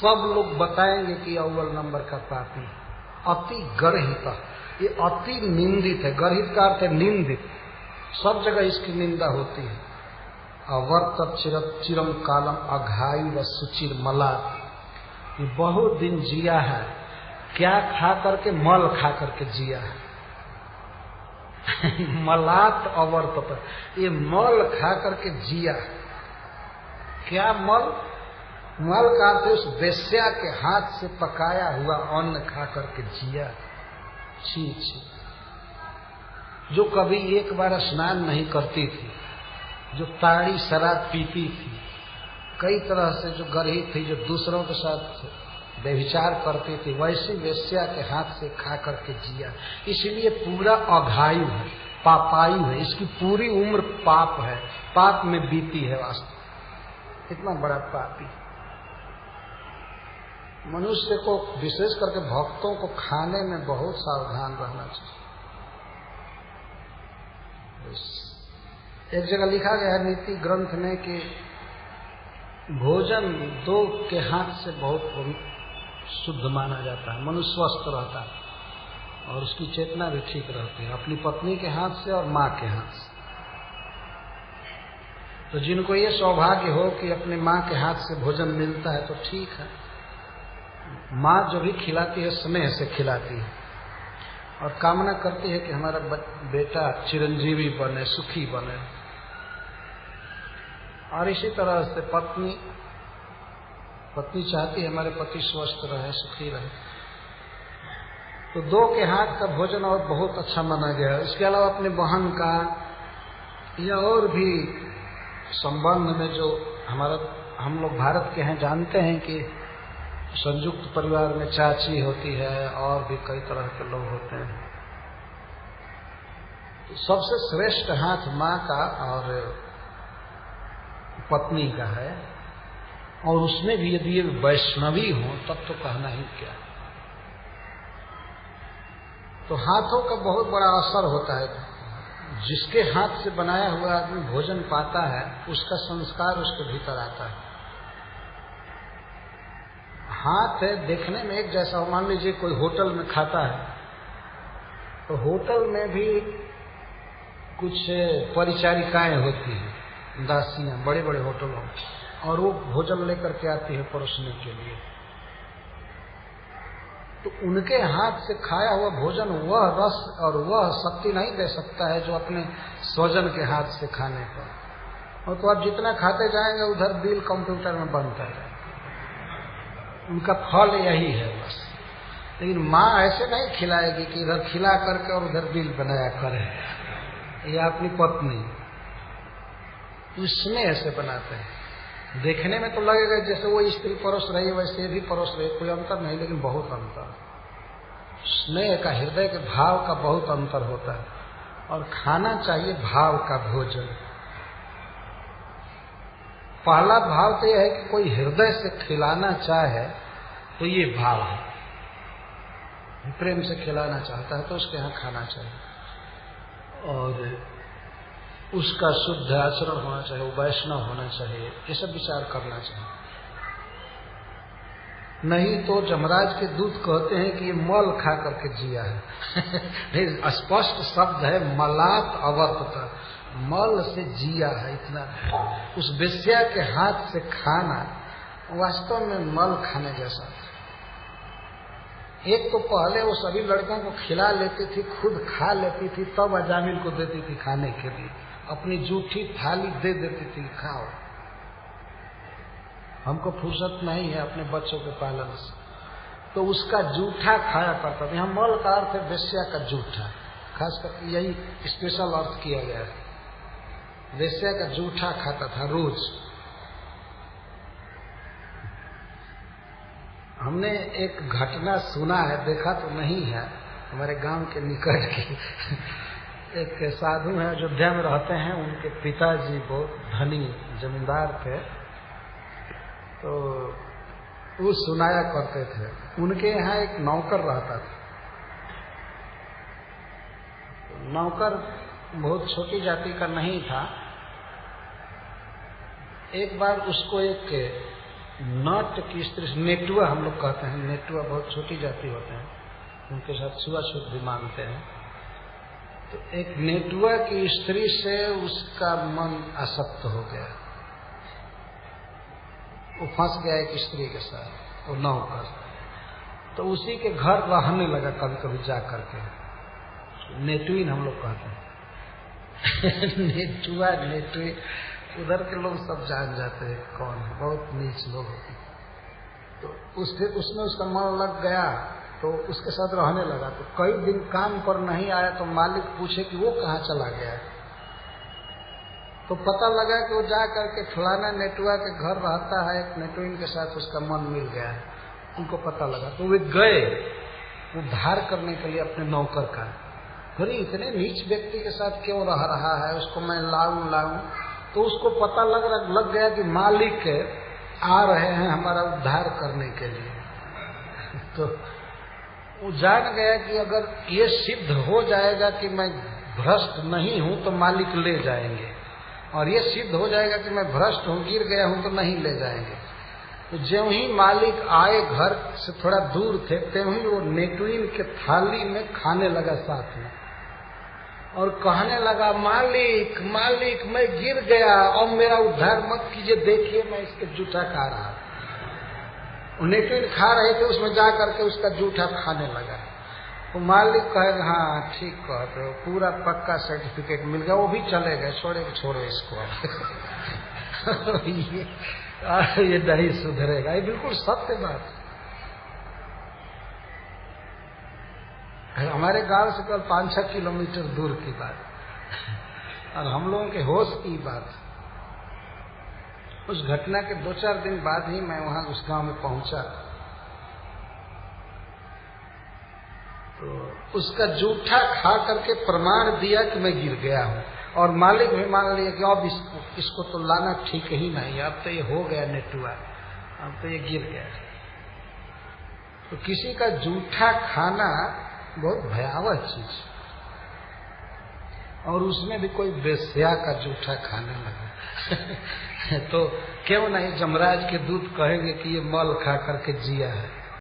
सब लोग बताएंगे कि अव्वल नंबर का पापी अति गर्हित, ये अति निंदित है। गर्हित का अर्थ है निंदित, सब जगह इसकी निंदा होती है। अवर्त चिरम कालम अघाई व सुचिर मला, ये बहुत दिन जिया है, क्या खा करके? मल खा करके जिया है। मलात अवर्त, ये मल खा करके जिया। क्या मल? मल का अर्थ उस वेश्या के हाथ से पकाया हुआ अन्न खा करके जिया। छी छी। जो कभी एक बार स्नान नहीं करती थी, जो ताड़ी शराब पीती थी, कई तरह से जो गर्हित थी, जो दूसरों के साथ व्यभिचार करती थी, वैसी वेश्या के हाथ से खा करके जिया। इसलिए पूरा अघायु है, पापायु है, इसकी पूरी उम्र पाप है, पाप में बीती है वास्तव। इतना बड़ा पापी। मनुष्य को विशेष करके भक्तों को खाने में बहुत सावधान रहना चाहिए। एक जगह लिखा गया है नीति ग्रंथ में कि भोजन दो के हाथ से बहुत शुद्ध माना जाता है, मनुष्य स्वस्थ रहता है और उसकी चेतना भी ठीक रहती है, अपनी पत्नी के हाथ से और माँ के हाथ से। तो जिनको ये सौभाग्य हो कि अपनी माँ के हाथ से भोजन मिलता है तो ठीक है। माँ जो भी खिलाती है स्नेह से खिलाती है और कामना करती है कि हमारा बेटा चिरंजीवी बने, सुखी बने। और इसी तरह से पत्नी चाहती है हमारे पति स्वस्थ रहे, सुखी रहे। तो दो के हाथ का भोजन और बहुत अच्छा माना गया है। इसके अलावा अपने बहन का या और भी संबंध में जो हम लोग भारत के हैं जानते हैं कि संयुक्त परिवार में चाची होती है और भी कई तरह के लोग होते हैं। तो सबसे श्रेष्ठ हाथ माँ का और पत्नी का है, और उसमें भी यदि ये वैष्णवी हो तब तो कहना ही क्या। तो हाथों का बहुत बड़ा असर होता है। जिसके हाथ से बनाया हुआ आदमी भोजन पाता है उसका संस्कार उसके भीतर आता है। हाथ है देखने में एक जैसा, मान लीजिए कोई होटल में खाता है तो होटल में भी कुछ परिचारिकाएं होती हैं, दासियां, बड़े बड़े होटलों में, और वो भोजन लेकर के आती है परोसने के लिए। तो उनके हाथ से खाया हुआ भोजन वह रस और वह शक्ति नहीं दे सकता है जो अपने स्वजन के हाथ से खाने पर। और तो आप जितना खाते जाएंगे उधर बिल कंप्यूटर में बनता है, उनका फल यही है बस। लेकिन माँ ऐसे नहीं खिलाएगी कि इधर खिला करके और उधर बिल बनाया करे, या अपनी पत्नी, उसमें ऐसे बनाते हैं। देखने में तो लगेगा जैसे वो स्त्री परोस रही है वैसे भी परोस रही है, कोई अंतर नहीं, लेकिन बहुत अंतर। स्नेह का, हृदय के भाव का बहुत अंतर होता है। और खाना चाहिए भाव का भोजन। पहला भाव तो यह है कि कोई हृदय से खिलाना चाहे तो ये भाव है, प्रेम से खिलाना चाहता है तो उसके यहाँ खाना चाहिए, और उसका शुद्ध आचरण होना चाहिए, वो वैष्णव होना चाहिए, ये सब विचार करना चाहिए। नहीं तो जमराज के दूत कहते हैं कि ये मल खा करके जिया है। स्पष्ट शब्द है मलात अवर्तता, मल से जिया है। इतना उस वेश्या के हाथ से खाना वास्तव में मल खाने जैसा था। एक तो पहले वो सभी लड़कों को खिला लेती थी, खुद खा लेती थी, तब अजामिल को देती थी खाने के लिए। अपनी जूठी थाली दे देती थी, खाओ, हमको फुर्सत नहीं है अपने बच्चों के पालन से। तो उसका जूठा खाया करता था। यहाँ मल का अर्थ है वेश्या का जूठा, खास करके यही स्पेशल अर्थ किया गया है। वेश्या का जूठा खाता था रोज। हमने एक घटना सुना है, देखा तो नहीं है, हमारे गांव के निकट की। एक साधु हैं अयोध्या में रहते हैं, उनके पिताजी बहुत धनी जमींदार थे, तो वो सुनाया करते थे। उनके यहाँ एक नौकर रहता था। नौकर बहुत छोटी जाति का नहीं था। एक बार उसको एक नट की स्त्री, नेटुआ हम लोग कहते हैं, नेटुआ बहुत छोटी जाति होते हैं, उनके साथ छुआछूत भी मानते हैं। तो एक नेटुआ की स्त्री से उसका मन आसक्त हो गया, वो फंस गया एक स्त्री के साथ, वो नौकर। तो उसी के घर रहने लगा कभी कभी जा करके। नेटुइन हम लोग कहते हैं। नेटुआ नेटुइन उधर के लोग सब जान जाते हैं कौन है, बहुत नीच लोग होते हैं। तो उसमें उसका मन लग गया तो उसके साथ रहने लगा। तो कई दिन काम पर नहीं आया तो मालिक पूछे कि वो कहाँ चला गया। तो पता लगा कि वो जा करके फलाना नेटुआ के घर रहता है, एक नेटुइन के साथ उसका मन मिल गया है। उनको पता लगा तो वे गए उद्धार करने के लिए अपने नौकर का। अरे इतने नीच व्यक्ति के साथ क्यों रह रहा है, उसको मैं लाऊं। तो उसको पता लग गया कि मालिक आ रहे हैं हमारा उद्धार करने के लिए। तो वो जान गया कि अगर ये सिद्ध हो जाएगा कि मैं भ्रष्ट नहीं हूं तो मालिक ले जाएंगे, और ये सिद्ध हो जाएगा कि मैं भ्रष्ट हूं, गिर गया हूं, तो नहीं ले जाएंगे। तो ज्यों ही मालिक आए, घर से थोड़ा दूर थे, त्यों ही वो नेटुइन के थाली में खाने लगा साथ में, और कहने लगा मालिक मालिक मैं गिर गया, और मेरा उद्धार मत कीजिए, देखिए मैं इसके जूठा खा रहा। नेटुइन खा रहे थे, उसमें जा करके उसका जूठा खाने लगा। तो मालिक कहेगा हाँ ठीक कहते हो, पूरा पक्का सर्टिफिकेट मिल गया, वो भी चले गए, छोड़ो इसको। ये नहीं सुधरेगा, ये बिल्कुल सत्य बात। हमारे गांव से केवल 5-6 किलोमीटर दूर की बात, और हम लोगों के होश की बात। उस घटना के 2-4 दिन बाद ही मैं वहां उस गांव में पहुंचा। तो उसका जूठा खा करके प्रमाण दिया कि मैं गिर गया हूं, और मालिक भी मान लिया कि अब इसको तो लाना ठीक ही नहीं, अब तो ये हो गया नेटुआ, अब तो ये गिर गया। तो किसी का जूठा खाना बहुत भयावह चीज, और उसमें भी कोई वेश्या का जूठा खाने लगा। तो क्यों नहीं जमराज के दूत कहेंगे कि ये मल खा करके जिया है।